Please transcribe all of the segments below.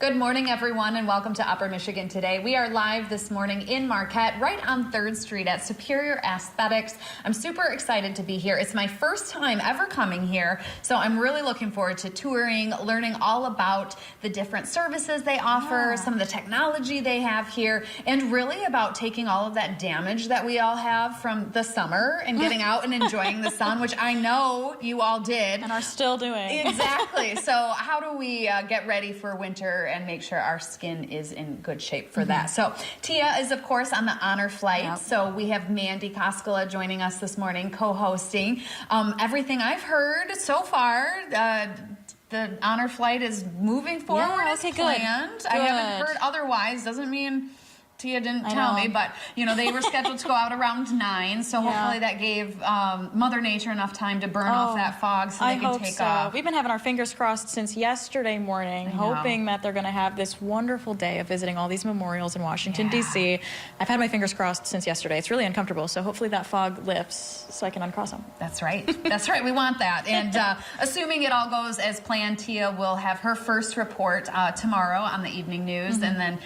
Good morning, everyone, and welcome to Upper Michigan Today. We are live this morning in Marquette, right on 3rd Street at Superior Aesthetics. I'm super excited to be here. It's my first time ever coming here, so I'm really looking forward to touring, learning all about the different services they offer, some of the technology they have here, and really about taking all of that damage that we all have from the summer and getting out and enjoying the sun, which I know you all did. And are still doing. Exactly. So how do we get ready for winter and make sure our skin is in good shape for that? So Tia is, of course, on the honor flight. Yep. So we have Mandy Koskela joining us this morning, co-hosting. Everything I've heard so far, the honor flight is moving forward as planned. Good. I haven't heard otherwise. Doesn't mean Tia didn't tell me, but you know, they were scheduled to go out around 9, so hopefully that gave Mother Nature enough time to burn off that fog so they can take off. We've been having our fingers crossed since yesterday morning, hoping that they're going to have this wonderful day of visiting all these memorials in Washington, D.C. I've had my fingers crossed since yesterday. It's really uncomfortable, so hopefully that fog lifts so I can uncross them. That's right. That's right. We want that. And assuming it all goes as planned, Tia will have her first report tomorrow on the evening news, and then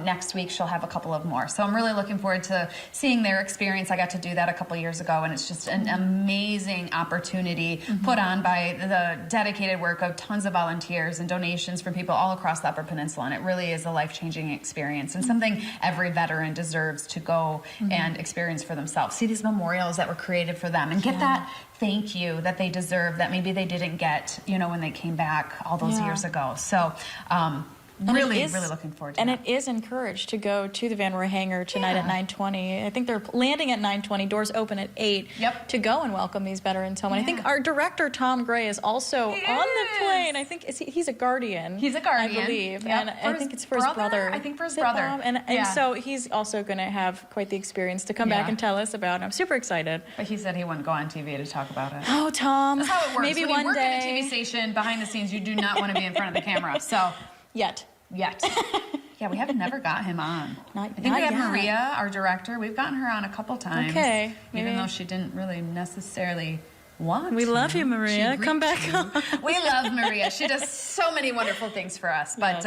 next week she'll have a couple of more. So I'm really looking forward to seeing their experience. I got to do that a couple years ago, and it's just an amazing opportunity put on by the dedicated work of tons of volunteers and donations from people all across the Upper Peninsula, and it really is a life-changing experience and something every veteran deserves to go and experience for themselves. See these memorials that were created for them and get that thank you that they deserve that maybe they didn't get, you know, when they came back all those years ago. So really looking forward to that. And it is encouraged to go to the Van Roy hangar tonight at 9:20. I think they're landing at 9:20. Doors open at 8 to go and welcome these veterans home. And I think our director, Tom Gray, is also on the plane. I think he's a guardian. He's a guardian, I believe. And I think it's for his brother. I think for his brother. And so he's also going to have quite the experience to come back and tell us about it. I'm super excited. But he said he wouldn't go on TV to talk about it. Oh, Tom. That's how it works. Maybe when one you work day. at a TV station, behind the scenes, you do not want to be in front of the camera. So Yet. Yeah, we have never got him on. I think we yet. had Maria, our director. We've gotten her on a couple times. Okay. Even though she didn't really necessarily want We to. love you, Maria. Come back on. We love Maria. She does so many wonderful things for us. But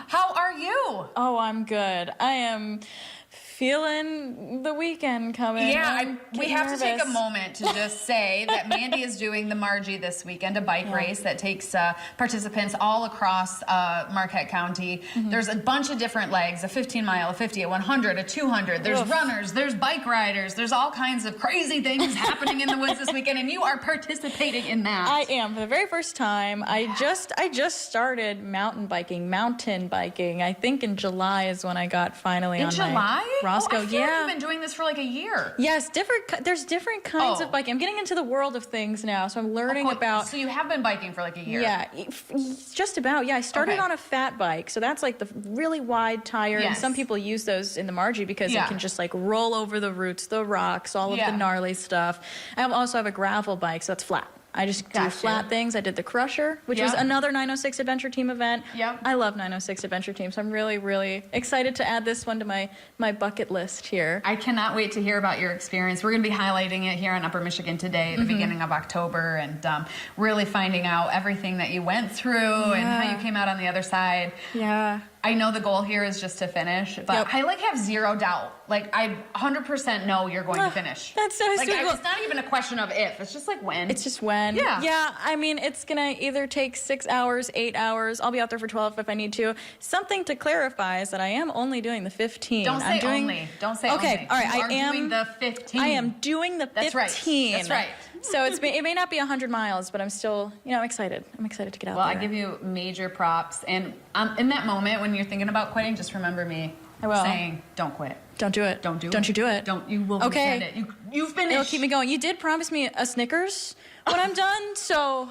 how are you? Oh, I'm good. I am feeling the weekend coming. Yeah, we have to take a moment to just say that Mandy is doing the Margie this weekend, a bike race that takes participants all across Marquette County. There's a bunch of different legs, a 15-mile, a 50, a 100, a 200. There's runners, there's bike riders, there's all kinds of crazy things happening in the woods this weekend, and you are participating in that. I am. For the very first time, I just started mountain biking. I think in July is when I got finally on my Roscoe. I feel like you've been doing this for like a year. Yes, there's different kinds of biking. I'm getting into the world of things now, so I'm learning about. So you have been biking for like a year? Yeah, just about. Yeah, I started on a fat bike, so that's like the really wide tire, and some people use those in the Margie because it can just like roll over the roots, the rocks, all of the gnarly stuff. I also have a gravel bike, so that's flat. I just do flat things. I did the Crusher, which was another 906 Adventure Team event. I love 906 Adventure Team, so I'm really, really excited to add this one to my bucket list here. I cannot wait to hear about your experience. We're going to be highlighting it here on Upper Michigan Today at the beginning of October, and really finding out everything that you went through and how you came out on the other side. Yeah. I know the goal here is just to finish, but I like have zero doubt. Like I 100% know you're going to finish. That's so like, sweet. It's not even a question of if. It's just like when. It's just when. Yeah. Yeah. I mean, it's gonna either take 6 hours, 8 hours. I'll be out there for 12 if I need to. Something to clarify is that I am only doing the 15. Don't say only. Don't say only. Okay. All right. I am doing the 15. I am doing the 15. That's right. So it may not be 100 miles, but I'm still, I'm excited. I'm excited to get out there. Well, I give you major props. And in that moment when you're thinking about quitting, just remember me saying, don't quit. Don't do it. Don't do it. Don't you do it. Don't. You will regret it. You've finished. It'll keep me going. You did promise me a Snickers when I'm done, so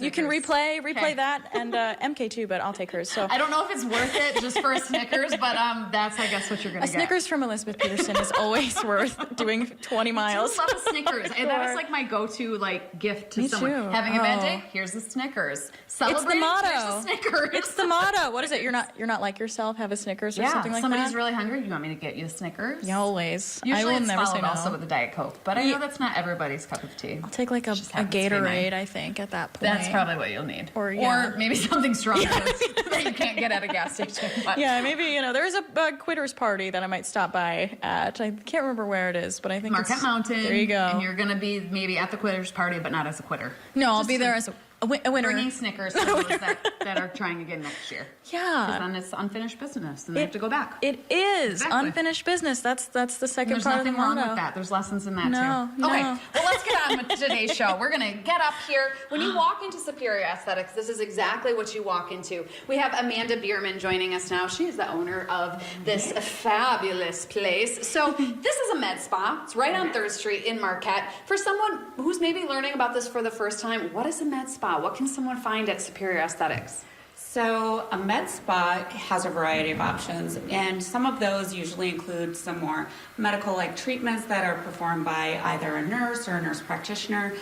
you can replay that, and MK too, but I'll take hers. So I don't know if it's worth it just for a Snickers, but that's I guess what you're gonna get. A Snickers from Elizabeth Peterson is always worth doing 20 miles. I love Snickers, and that is like my go-to gift to someone having a bad day. Here's a Snickers. Celebrate. It's the motto. Here's a Snickers. It's the motto. What is it? You're not like yourself. Have a Snickers or something like that. Somebody's really hungry. You want me to get you a Snickers? Yeah, always. Usually I will it's never say followed no. also with a Diet Coke, but I know that's not everybody's cup of tea. I'll take like a Gatorade, I think, at that point. That's probably what you'll need. Or maybe something stronger that you can't get at a gas station. But. Yeah, maybe, there's a quitters party that I might stop by at. I can't remember where it is, but I think Marquette Mountain. There you go. And you're going to be maybe at the quitters party, but not as a quitter. No, I'll be there as a winner. Bringing Snickers to those that are trying again next year. Yeah. Because then it's unfinished business, and they have to go back. It is. Exactly. Unfinished business. That's the second There's part of the nothing wrong motto. with that. There's lessons in that, too. No. Okay, well, let's get on with today's show. We're going to get up here. When you walk into Superior Aesthetics, this is exactly what you walk into. We have Amanda Bierman joining us now. She is the owner of this fabulous place. So this is a med spa. It's right on 3rd Street in Marquette. For someone who's maybe learning about this for the first time, what is a med spa? What can someone find at Superior Aesthetics? So a med spa has a variety of options, and some of those usually include some more medical-like treatments that are performed by either a nurse or a nurse practitioner,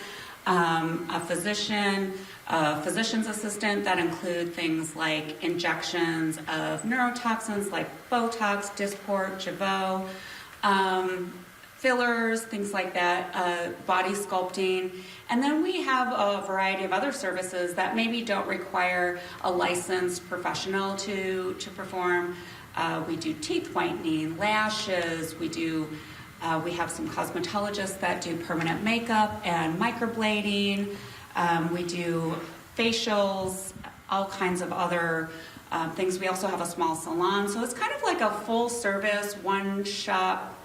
a physician, a physician's assistant that include things like injections of neurotoxins like Botox, Dysport, Jeuveau, fillers, things like that, body sculpting. And then we have a variety of other services that maybe don't require a licensed professional to perform. We do teeth whitening, lashes, we have some cosmetologists that do permanent makeup and microblading. We do facials, all kinds of other things. We also have a small salon. So it's kind of like a full service, one shop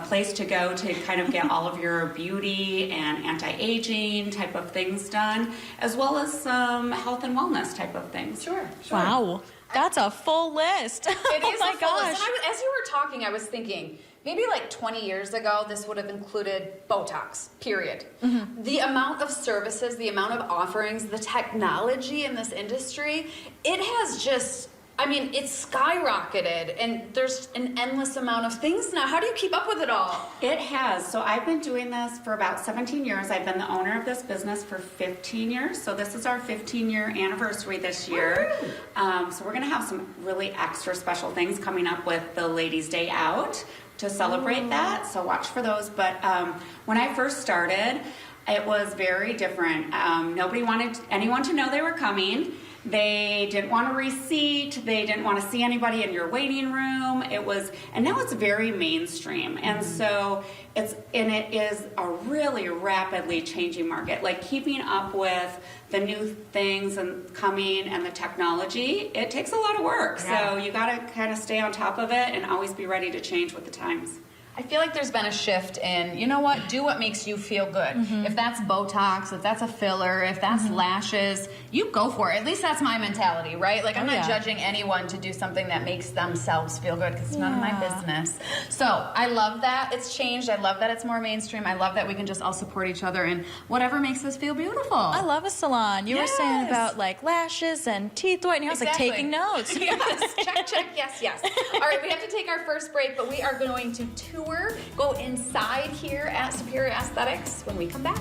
place to go to kind of get all of your beauty and anti-aging type of things done, as well as some health and wellness type of things. Sure. Wow. That's a full list. It is oh my a full gosh. list. And as you were talking, I was thinking, maybe like 20 years ago, this would have included Botox, period. Mm-hmm. The amount of services, the amount of offerings, the technology in this industry, it has just... it's skyrocketed, and there's an endless amount of things now. How do you keep up with it all? It has. So I've been doing this for about 17 years. I've been the owner of this business for 15 years. So this is our 15-year anniversary this year. So we're going to have some really extra special things coming up with the Ladies' Day Out to celebrate that. So watch for those. But when I first started, it was very different. Nobody wanted anyone to know they were coming. They didn't want a receipt. They didn't want to see anybody in your waiting room. And now it's very mainstream. And so it is a really rapidly changing market. Like keeping up with the new things and coming and the technology, it takes a lot of work. Yeah. So you got to kind of stay on top of it and always be ready to change with the times. I feel like there's been a shift in, do what makes you feel good. Mm-hmm. If that's Botox, if that's a filler, if that's lashes, you go for it. At least that's my mentality, right? Like, I'm not judging anyone to do something that makes themselves feel good because it's none of my business. So I love that it's changed. I love that it's more mainstream. I love that we can just all support each other in whatever makes us feel beautiful. I love a salon. You were saying about like lashes and teeth whitening. I was like taking notes. Yes, check, yes. All right, we have to take our first break, but we are going to go inside here at Superior Aesthetics when we come back.